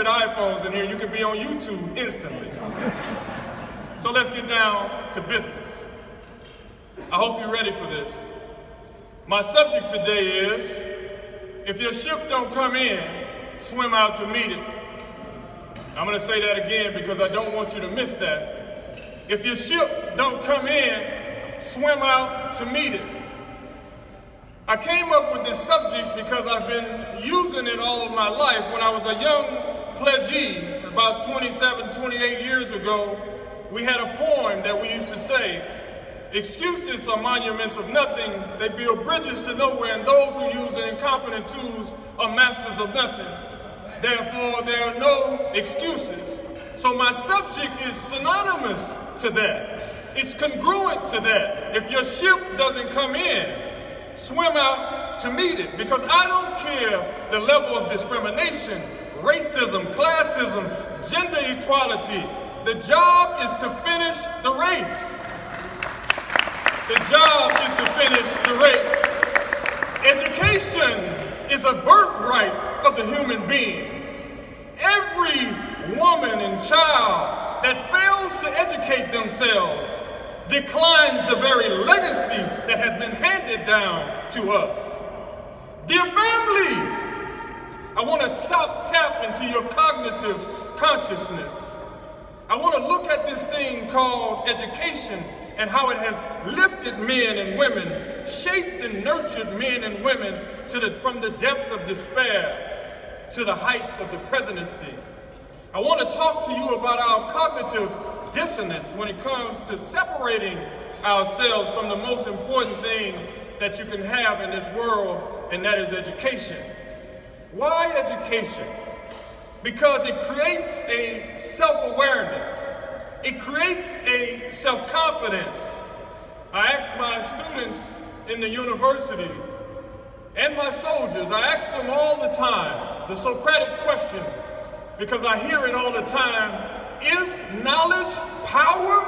200 iPhones in here, you can be on YouTube instantly. So let's get down to business. I hope you're ready for this. My subject today is, if your ship don't come in, swim out to meet it. I'm gonna say that again because I don't want you to miss that. If your ship don't come in, swim out to meet it. I came up with this subject because I've been using it all of my life. When I was a young pledgee, about 27, 28 years ago, we had a poem that we used to say, excuses are monuments of nothing, they build bridges to nowhere, and those who use the incompetent tools are masters of nothing. Therefore, there are no excuses. So my subject is synonymous to that. It's congruent to that. If your ship doesn't come in, swim out to meet it. Because I don't care the level of discrimination, racism, classism, gender equality. The job is to finish the race. The job is to finish the race. Education is a birthright of the human being. Every woman and child that fails to educate themselves declines the very legacy that has been handed down to us. Dear family, I want to tap into your cognitive consciousness. I want to look at this thing called education and how it has lifted men and women, shaped and nurtured men and women from the depths of despair to the heights of the presidency. I want to talk to you about our cognitive dissonance when it comes to separating ourselves from the most important thing that you can have in this world, and that is education. Why education? Because it creates a self-awareness. It creates a self-confidence. I ask my students in the university and my soldiers, I ask them all the time the Socratic question, because I hear it all the time, is knowledge power?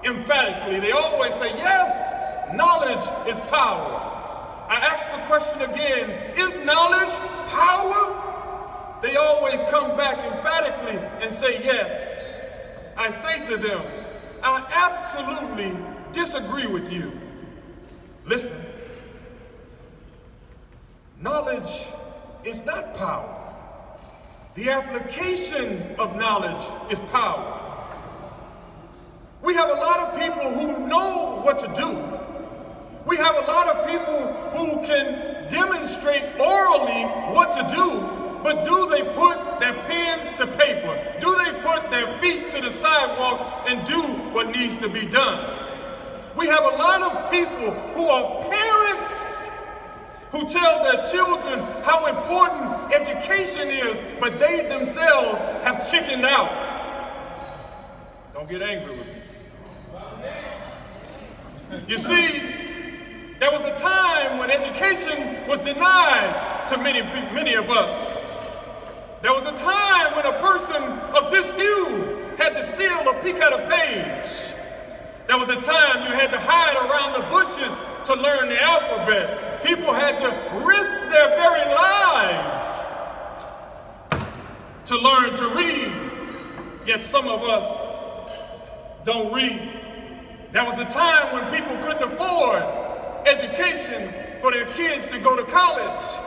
Emphatically, they always say, yes, knowledge is power. I ask the question again, is knowledge power? They always come back emphatically and say, yes. I say to them, I absolutely disagree with you. Listen, knowledge is not power. The application of knowledge is power. We have a lot of people who know what to do. We have a lot of people who can demonstrate orally what to do, but do they put their pens to paper? Do they put their feet to the sidewalk and do what needs to be done? We have a lot of people who are parents who tell their children how important education is, but they themselves have chickened out. Don't get angry with me. You see, there was a time when education was denied to many of us. There was a time when a person of this hue had to steal or peek at a page. There was a time you had to hide around the bushes to learn the alphabet. People had to risk their very lives to learn to read. Yet some of us don't read. There was a time when people couldn't afford education for their kids to go to college.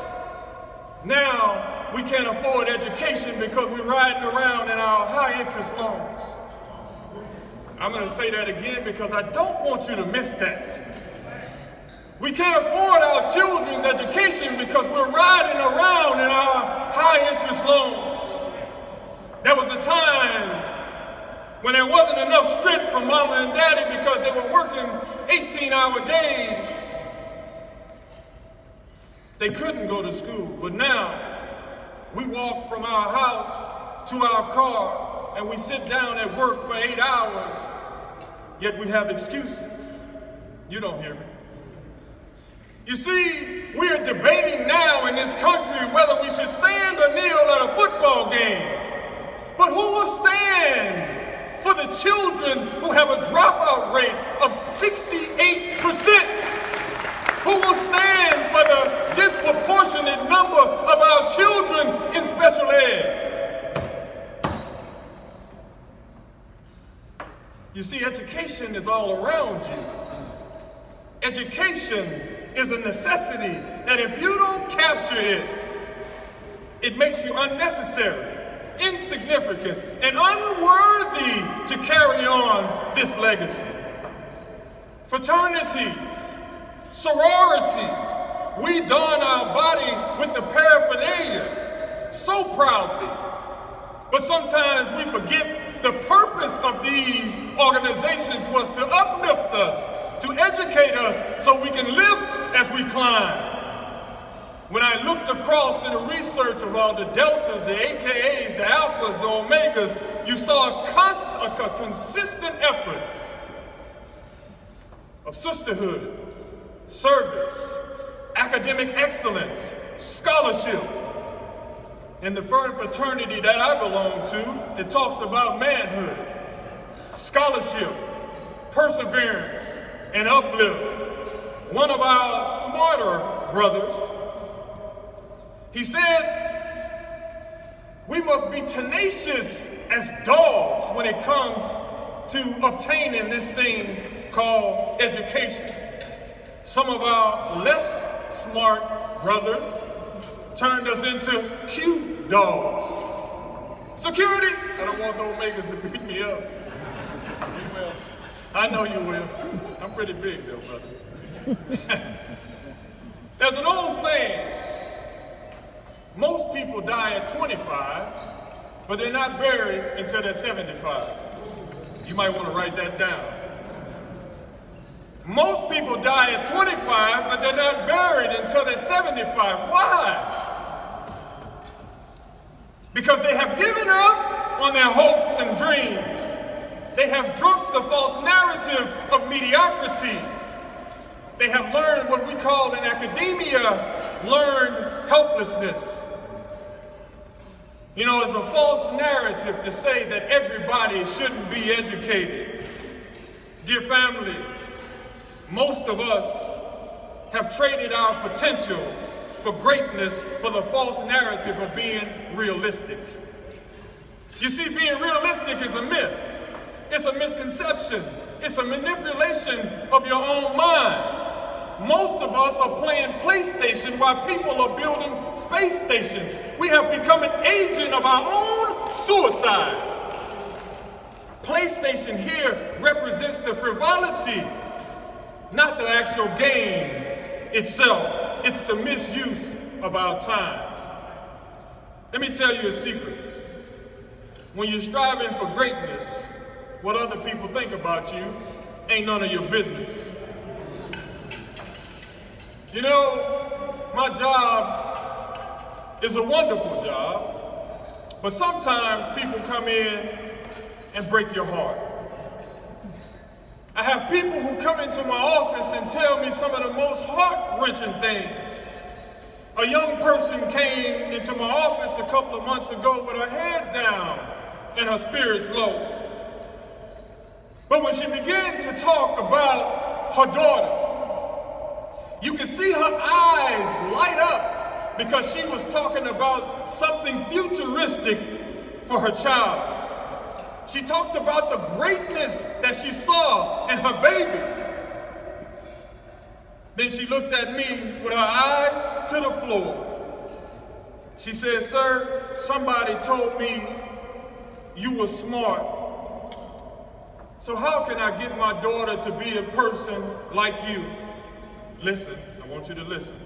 Now, we can't afford education because we're riding around in our high-interest loans. I'm going to say that again because I don't want you to miss that. We can't afford our children's education because we're riding around in our high-interest loans. There was a time when there wasn't enough strength for mama and daddy because they were working 18-hour days. They couldn't go to school, but now we walk from our house to our car and we sit down at work for 8 hours, yet we have excuses. You don't hear me. You see, we are debating now in this country whether we should stand or kneel at a football game. But who will stand for the children who have a dropout rate of 68%? Who will stand for the disproportionate number of our children in special ed? You see, education is all around you. Education is a necessity that if you don't capture it, it makes you unnecessary, insignificant, and unworthy to carry on this legacy. Fraternities, sororities, we don our body with the paraphernalia so proudly, but sometimes we forget the purpose of these organizations was to uplift us, to educate us so we can lift as we climb. When I looked across in the research of all the deltas, the AKAs, the alphas, the omegas, you saw a consistent effort of sisterhood, service, academic excellence, scholarship. In the fraternity that I belong to, it talks about manhood, scholarship, perseverance, and uplift. One of our smarter brothers, he said, we must be tenacious as dogs when it comes to obtaining this thing called education. Some of our less smart brothers turned us into cute dogs. Security, I don't want the Omegas to beat me up. You will. I know you will. I'm pretty big though, brother. There's an old saying, most people die at 25, but they're not buried until they're 75. You might want to write that down. Most people die at 25, but they're not buried until they're 75. Why? Because they have given up on their hopes and dreams. They have drunk the false narrative of mediocrity. They have learned what we call in academia, learned helplessness. You know, it's a false narrative to say that everybody shouldn't be educated. Dear family, most of us have traded our potential for greatness for the false narrative of being realistic. You see, being realistic is a myth. It's a misconception. It's a manipulation of your own mind. Most of us are playing PlayStation while people are building space stations. We have become an agent of our own suicide. PlayStation here represents the frivolity, not the actual game itself. It's the misuse of our time. Let me tell you a secret. When you're striving for greatness, what other people think about you ain't none of your business. You know, my job is a wonderful job, but sometimes people come in and break your heart. I have people who come into my office and tell me some of the most heart-wrenching things. A young person came into my office a couple of months ago with her head down and her spirits low. But when she began to talk about her daughter, you could see her eyes light up because she was talking about something futuristic for her child. She talked about the greatness that she saw in her baby. Then she looked at me with her eyes to the floor. She said, "Sir, somebody told me you were smart. So how can I get my daughter to be a person like you?" Listen, I want you to listen.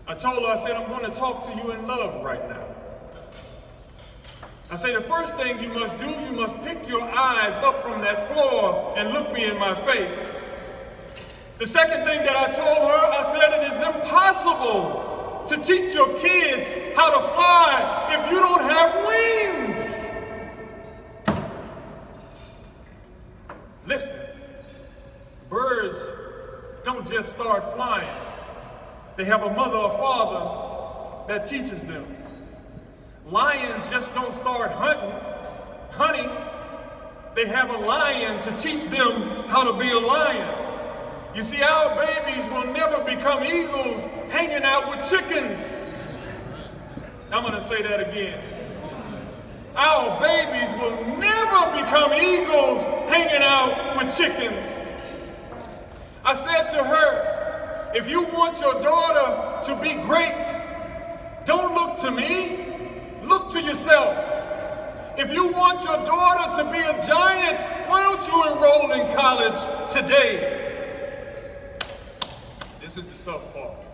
I told her, I said, "I'm going to talk to you in love right now." I say, the first thing you must do, you must pick your eyes up from that floor and look me in my face. The second thing that I told her, I said, it is impossible to teach your kids how to fly if you don't have wings. Listen, birds don't just start flying. They have a mother or father that teaches them. Lions just don't start hunting. They have a lion to teach them how to be a lion. You see, our babies will never become eagles hanging out with chickens. I'm going to say that again. our babies will never become eagles hanging out with chickens. I said to her, if you want your daughter to be great, don't look to me, look to yourself. If you want your daughter to be a giant, why don't you enroll in college today? This is the tough part.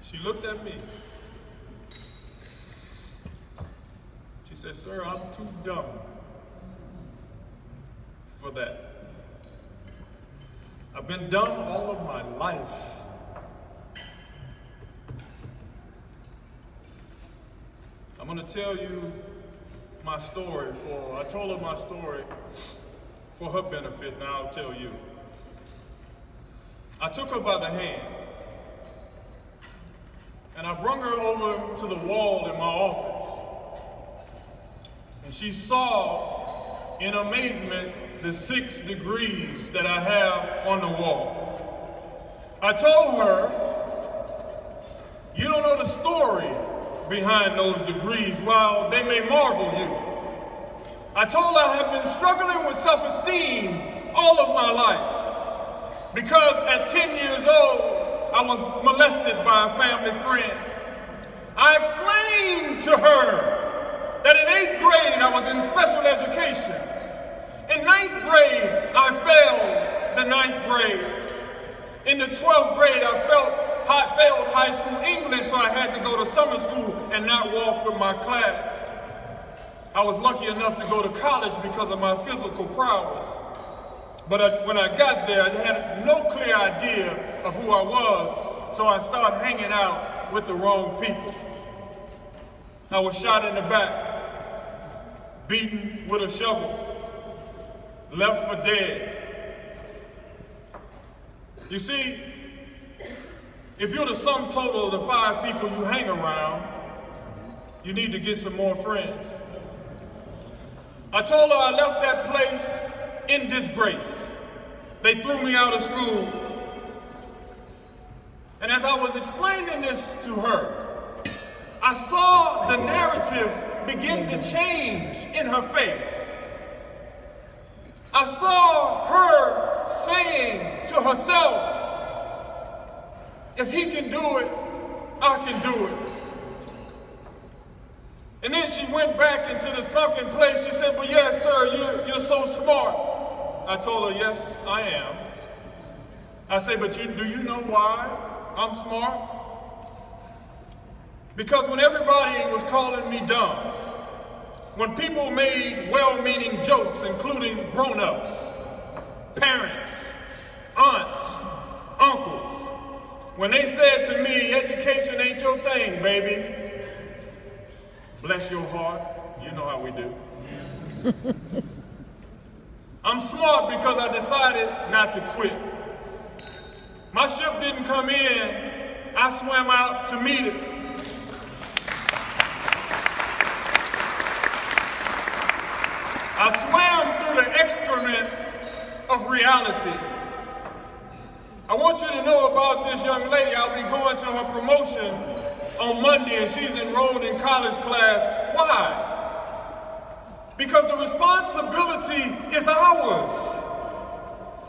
She looked at me. She said, sir, I'm too dumb for that. I've been dumb all of my life. I'm going to tell you my story I told her my story for her benefit, now I'll tell you. I took her by the hand and I brought her over to the wall in my office. And she saw in amazement the 6 degrees that I have on the wall. I told her, you don't know the story behind those degrees, while they may marvel you. I told her I have been struggling with self-esteem all of my life because at 10 years old, I was molested by a family friend. I explained to her that in 8th grade, I was in special education. In 9th grade, I failed the 9th grade. In the 12th grade, I failed high school English, so I had to go to summer school and not walk with my class. I was lucky enough to go to college because of my physical prowess. But when I got there, I had no clear idea of who I was, so I started hanging out with the wrong people. I was shot in the back, beaten with a shovel, left for dead. You see, if you're the sum total of the 5 people you hang around, you need to get some more friends. I told her I left that place in disgrace. They threw me out of school. And as I was explaining this to her, I saw the narrative begin to change in her face. I saw her saying to herself, if he can do it, I can do it. And then she went back into the sunken place. She said, well, yes, sir, you're so smart. I told her, yes, I am. I said, but do you know why I'm smart? Because when everybody was calling me dumb, when people made well-meaning jokes, including grown-ups, parents, aunts, uncles, when they said to me, education ain't your thing, baby, bless your heart, you know how we do. I'm smart because I decided not to quit. My ship didn't come in, I swam out to meet it. I swam through the excrement of reality. I want you to know about this young lady. I'll be going to her promotion on Monday and she's enrolled in college class. Why? Because the responsibility is ours.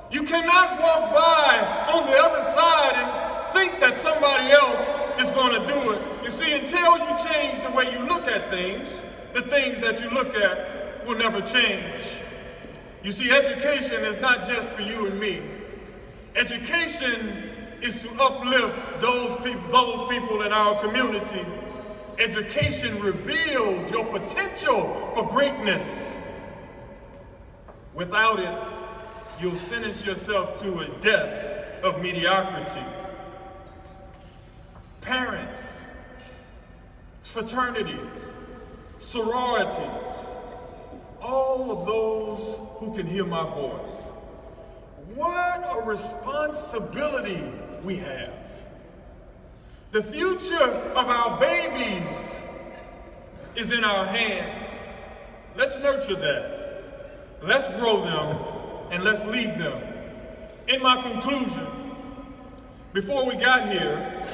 You cannot walk by on the other side and think that somebody else is going to do it. You see, until you change the way you look at things, the things that you look at will never change. You see, education is not just for you and me. Education is to uplift those people in our community. Education reveals your potential for greatness. Without it, you'll sentence yourself to a death of mediocrity. Parents, fraternities, sororities, all of those who can hear my voice. What a responsibility we have. The future of our babies is in our hands. Let's nurture that. Let's grow them and let's lead them. In my conclusion, before we got here,